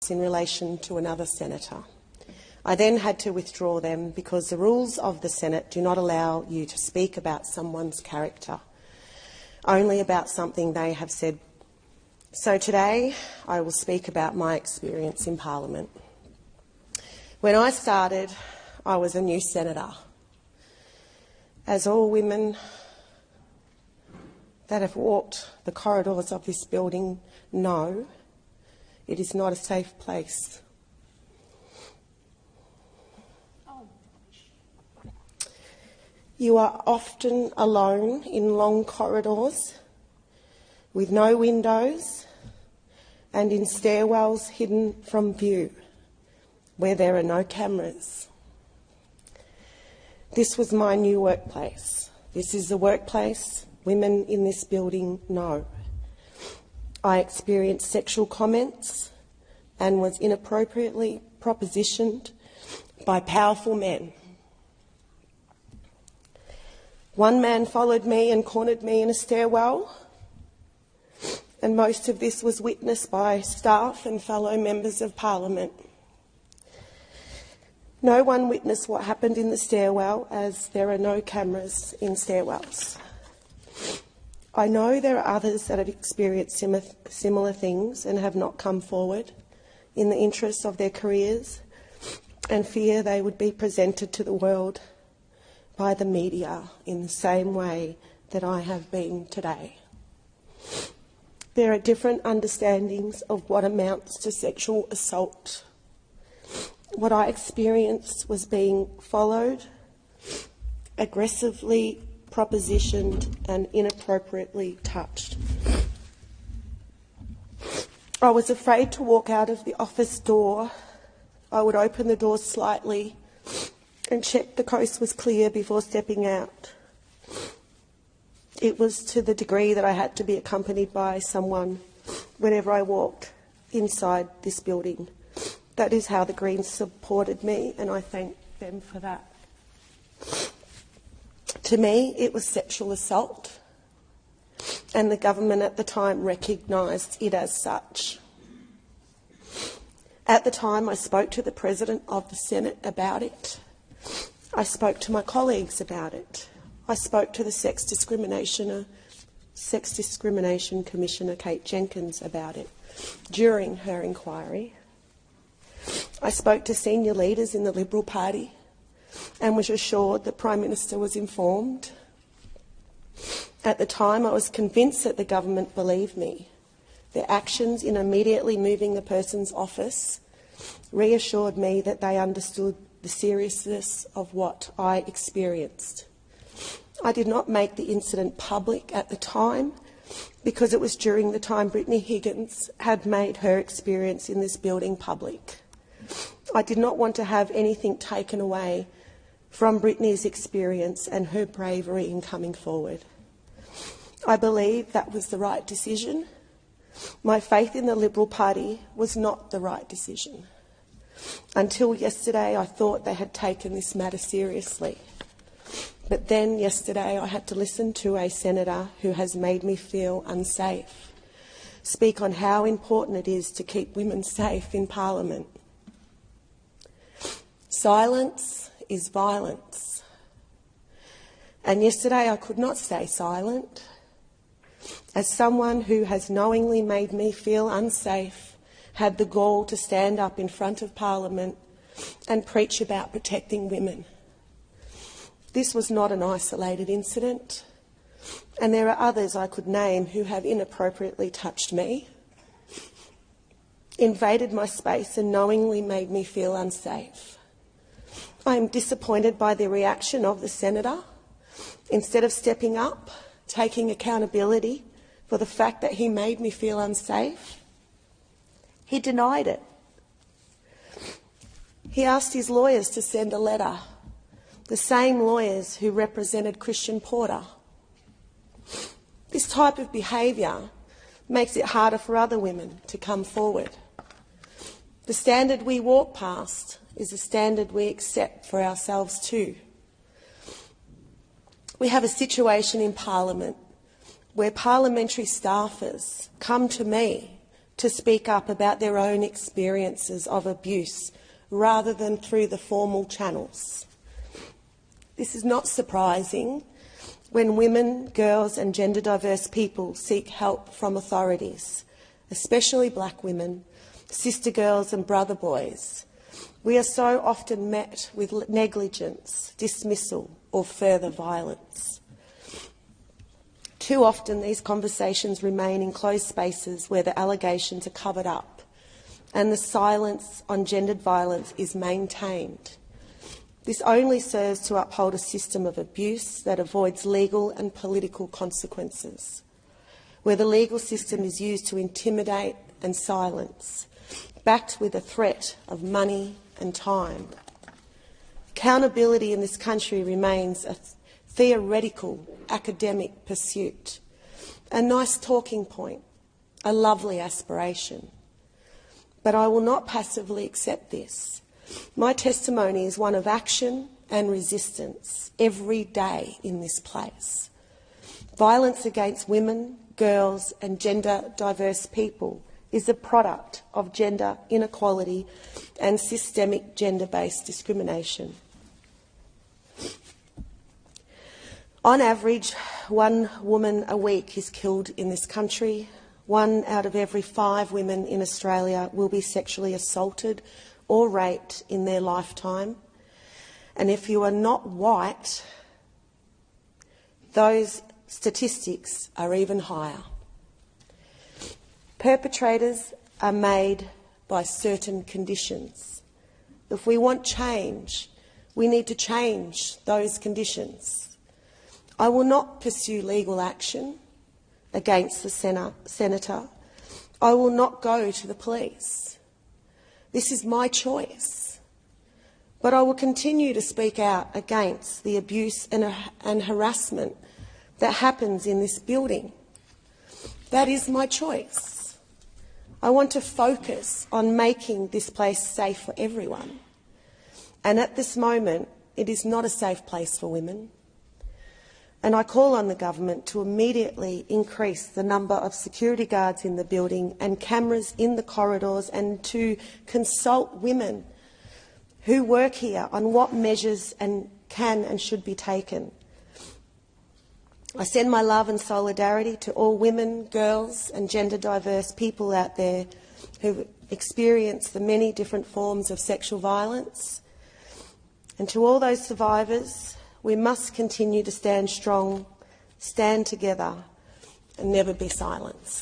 remarks in relation to another senator. I then had to withdraw them because the rules of the Senate do not allow you to speak about someone's character, only about something they have said. So today I will speak about my experience in Parliament. When I started, I was a new senator. As all women that have walked the corridors of this building know, it is not a safe place. You are often alone in long corridors with no windows and in stairwells hidden from view where there are no cameras. This was my new workplace. This is the workplace women in this building know. I experienced sexual comments and was inappropriately propositioned by powerful men. One man followed me and cornered me in a stairwell, and most of this was witnessed by staff and fellow members of Parliament. No one witnessed what happened in the stairwell, as there are no cameras in stairwells. I know there are others that have experienced similar things and have not come forward in the interests of their careers and fear they would be presented to the world by the media in the same way that I have been today. There are different understandings of what amounts to sexual assault. What I experienced was being followed, aggressively propositioned and inappropriately touched. I was afraid to walk out of the office door. I would open the door slightly and check the coast was clear before stepping out. It was to the degree that I had to be accompanied by someone whenever I walked inside this building. That is how the Greens supported me, and I thank them for that. To me, it was sexual assault, and the government at the time recognised it as such. At the time, I spoke to the President of the Senate about it. I spoke to my colleagues about it. I spoke to the Sex Discrimination Commissioner, Kate Jenkins, about it during her inquiry. I spoke to senior leaders in the Liberal Party and was assured the Prime Minister was informed. At the time, I was convinced that the government believed me. Their actions in immediately moving the person's office reassured me that they understood the seriousness of what I experienced. I did not make the incident public at the time because it was during the time Brittany Higgins had made her experience in this building public. I did not want to have anything taken away from Brittany's experience and her bravery in coming forward. I believe that was the right decision. My faith in the Liberal Party was not the right decision. Until yesterday, I thought they had taken this matter seriously. But then yesterday, I had to listen to a senator who has made me feel unsafe speak on how important it is to keep women safe in Parliament. Silence is violence. And yesterday I could not stay silent. As someone who has knowingly made me feel unsafe, had the gall to stand up in front of Parliament and preach about protecting women. This was not an isolated incident, and there are others I could name who have inappropriately touched me, invaded my space and knowingly made me feel unsafe. I am disappointed by the reaction of the senator. Instead of stepping up, taking accountability for the fact that he made me feel unsafe, he denied it. He asked his lawyers to send a letter, the same lawyers who represented Christian Porter. This type of behaviour makes it harder for other women to come forward. The standard we walk past is a standard we accept for ourselves too. We have a situation in Parliament where parliamentary staffers come to me to speak up about their own experiences of abuse rather than through the formal channels. This is not surprising when women, girls and gender diverse people seek help from authorities, especially black women, sister girls and brother boys. We are so often met with negligence, dismissal or further violence. Too often these conversations remain in closed spaces where the allegations are covered up and the silence on gendered violence is maintained. This only serves to uphold a system of abuse that avoids legal and political consequences, where the legal system is used to intimidate and silence, backed with a threat of money and time. Accountability in this country remains a theoretical academic pursuit, a nice talking point, a lovely aspiration. But I will not passively accept this. My testimony is one of action and resistance every day in this place. Violence against women, girls and gender diverse people is a product of gender inequality and systemic gender-based discrimination. On average, 1 woman a week is killed in this country. 1 out of every 5 women in Australia will be sexually assaulted or raped in their lifetime. And if you are not white, those statistics are even higher. Perpetrators are made by certain conditions. If we want change, we need to change those conditions. I will not pursue legal action against the senator. I will not go to the police. This is my choice. But I will continue to speak out against the abuse and harassment that happens in this building. That is my choice. I want to focus on making this place safe for everyone. And at this moment, it is not a safe place for women. And I call on the government to immediately increase the number of security guards in the building and cameras in the corridors, and to consult women who work here on what measures can and should be taken. I send my love and solidarity to all women, girls and gender diverse people out there who experience the many different forms of sexual violence. And to all those survivors, we must continue to stand strong, stand together and never be silenced.